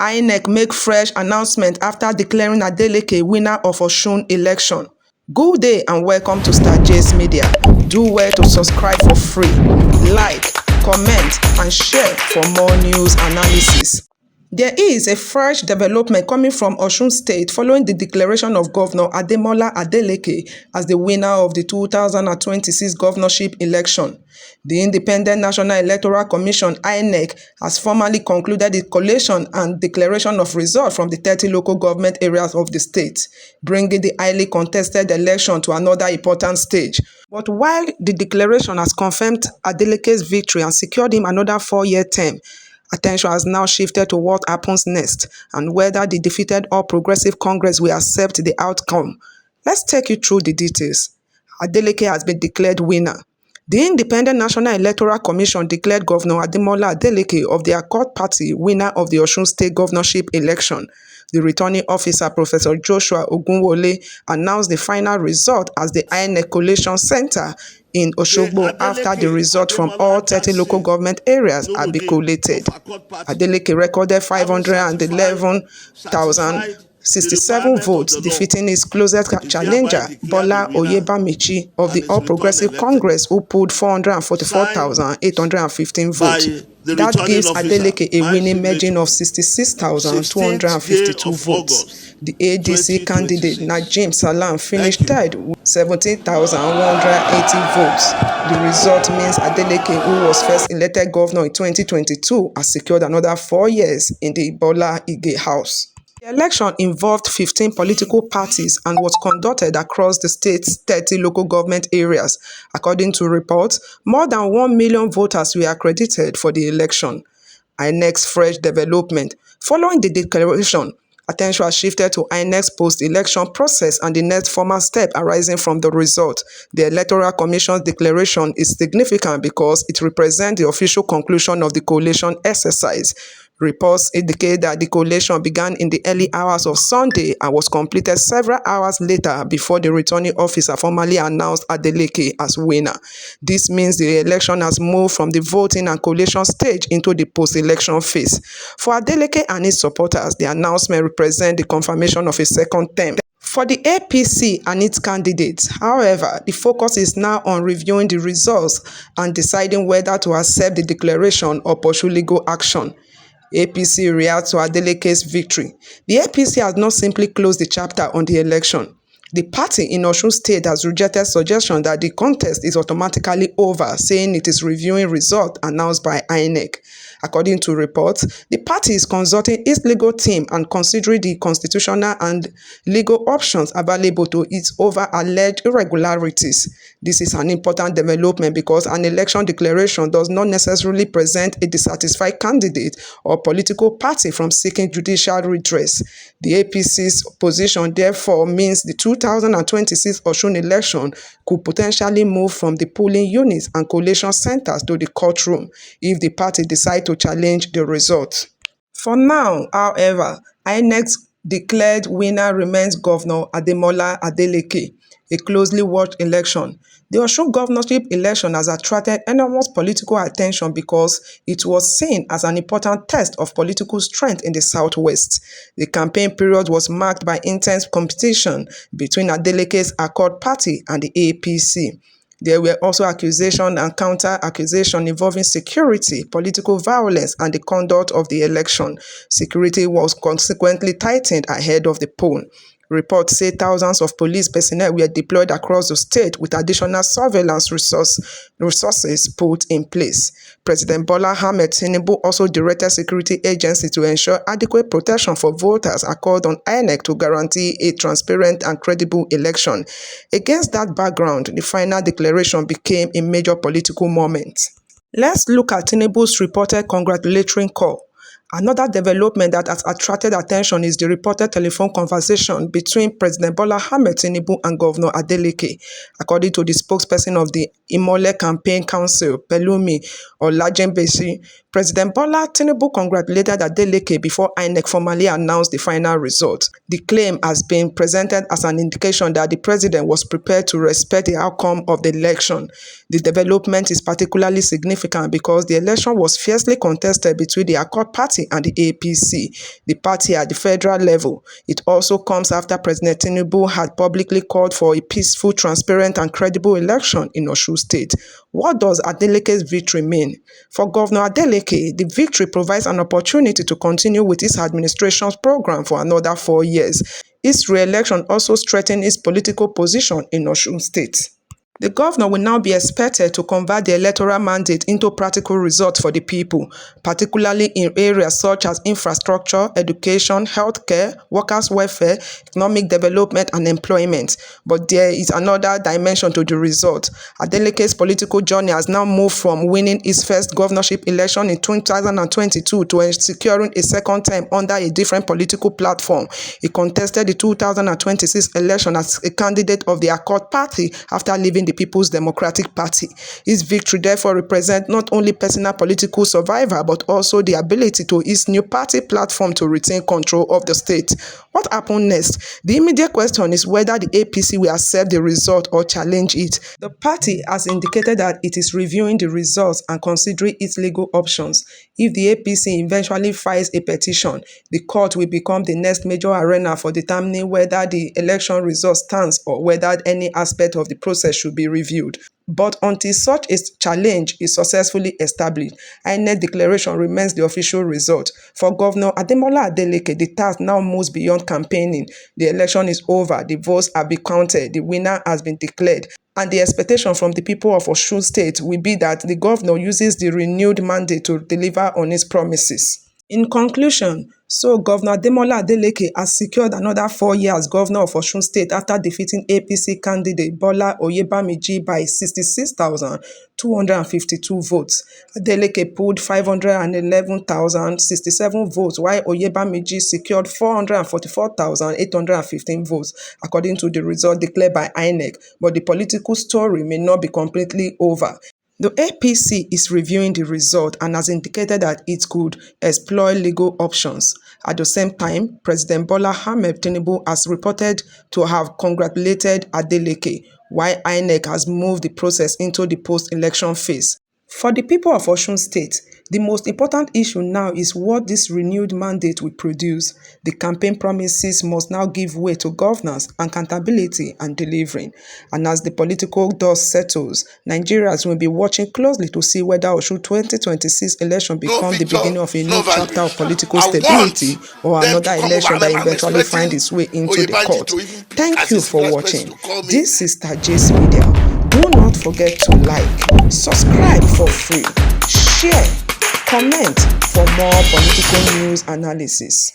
INEC make fresh announcement after declaring Adeleke winner of Osun election. Good day and welcome to Star J's Media. Do well to subscribe for free, like, comment and share for more news analysis. There is a fresh development coming from Osun State following the declaration of Governor Ademola Adeleke as the winner of the 2026 governorship election. The Independent National Electoral Commission (INEC) has formally concluded the collation and declaration of results from the 30 local government areas of the state, bringing the highly contested election to another important stage. But while the declaration has confirmed Adeleke's victory and secured him another 4-year term, attention has now shifted to what happens next and whether the defeated All Progressive Congress will accept the outcome. Let's take you through the details. Adeleke has been declared winner. The Independent National Electoral Commission declared Governor Ademola Adeleke of the Accord Party winner of the Osun State Governorship Election. The returning officer, Professor Joshua Ogunwole, announced the final result as the INEC Collation Center in Osogbo after the result from all 30 local government areas had been collated. Adeleke recorded 511,067 votes, defeating his closest challenger, Bola Oyebamiji of the All Progressive Congress, who pulled 444,815 votes. That gives Adeleke a winning margin of 66,252 votes. The ADC candidate, Najim Salam, finished third with 17,180 votes. The result means Adeleke, who was first elected governor in 2022, has secured another 4 years in the Bola Ige House. The election involved 15 political parties and was conducted across the state's 30 local government areas. According to reports, more than 1 million voters were accredited for the election. INEC's fresh development. Following the declaration, attention has shifted to INEC's post-election process and the next formal step arising from the result. The Electoral Commission's declaration is significant because it represents the official conclusion of the collation exercise. Reports indicate that the collation began in the early hours of Sunday and was completed several hours later before the returning officer formally announced Adeleke as winner. This means the election has moved from the voting and collation stage into the post-election phase. For Adeleke and his supporters, the announcement represents the confirmation of a second term. For the APC and its candidates, however, the focus is now on reviewing the results and deciding whether to accept the declaration or pursue legal action. APC reacts to Adeleke's victory. The APC has not simply closed the chapter on the election. The party in Osun State has rejected suggestion that the contest is automatically over, saying it is reviewing results announced by INEC. According to reports, the party is consulting its legal team and considering the constitutional and legal options available to it over alleged irregularities. This is an important development because an election declaration does not necessarily present a dissatisfied candidate or political party from seeking judicial redress. The APC's position, therefore, means the 2026 Osun election could potentially move from the polling units and collation centers to the courtroom if the party decides to challenge the result. For now, however, INEC's declared winner remains Governor Ademola Adeleke, a closely watched election. The Osun governorship election has attracted enormous political attention because it was seen as an important test of political strength in the southwest. The campaign period was marked by intense competition between Adeleke's Accord Party and the APC. There were also accusations and counter-accusations involving security, political violence, and the conduct of the election. Security was consequently tightened ahead of the poll. Reports say thousands of police personnel were deployed across the state with additional surveillance resources put in place. President Bola Tinubu also directed security agencies to ensure adequate protection for voters and called on INEC to guarantee a transparent and credible election. Against that background, the final declaration became a major political moment. Let's look at Tinubu's reported congratulatory call. Another development that has attracted attention is the reported telephone conversation between President Bola Tinubu and Governor Adeleke. According to the spokesperson of the Imole Campaign Council, Pelumi Olajembesi, President Bola Tinubu congratulated Adeleke before INEC formally announced the final result. The claim has been presented as an indication that the president was prepared to respect the outcome of the election. The development is particularly significant because the election was fiercely contested between the Accord Party and the APC, the party at the federal level. It also comes after President Tinubu had publicly called for a peaceful, transparent and credible election in Osun State. What does Adeleke's victory mean? For Governor Adeleke, the victory provides an opportunity to continue with his administration's program for another 4 years. His re-election also strengthens his political position in Osun State. The governor will now be expected to convert the electoral mandate into practical results for the people, particularly in areas such as infrastructure, education, healthcare, workers' welfare, economic development, and employment. But there is another dimension to the result. Adeleke's political journey has now moved from winning his first governorship election in 2022 to securing a second term under a different political platform. He contested the 2026 election as a candidate of the Accord Party after leaving the People's Democratic Party. His victory therefore represents not only personal political survival but also the ability to his new party platform to retain control of the state. What happened next? The immediate question is whether the APC will accept the result or challenge it. The party has indicated that it is reviewing the results and considering its legal options. If the APC eventually files a petition, the court will become the next major arena for determining whether the election result stands or whether any aspect of the process should be reviewed. But until such a challenge is successfully established, INEC declaration remains the official result. For Governor Ademola Adeleke, the task now moves beyond campaigning. The election is over, the votes have been counted, the winner has been declared. And the expectation from the people of Osun State will be that the governor uses the renewed mandate to deliver on his promises. In conclusion, Governor Ademola Adeleke has secured another 4 years as governor of Osun State after defeating APC candidate Bola Oyebamiji by 66,252 votes. Adeleke pulled 511,067 votes, while Oyebamiji secured 444,815 votes, according to the result declared by INEC. But the political story may not be completely over. The APC is reviewing the result and has indicated that it could explore legal options. At the same time, President Bola Tinubu has reported to have congratulated Adeleke, while INEC has moved the process into the post-election phase. For the people of Osun State, the most important issue now is what this renewed mandate will produce. The campaign promises must now give way to governance, accountability, and delivering. And as the political dust settles, Nigerians will be watching closely to see whether Osun 2026 election becomes the beginning of a new chapter of political stability or another election that eventually finds its way into the court. Thank you for watching. This is Taj's Media. Do not forget to like, subscribe for free, share, comment for more political news analysis.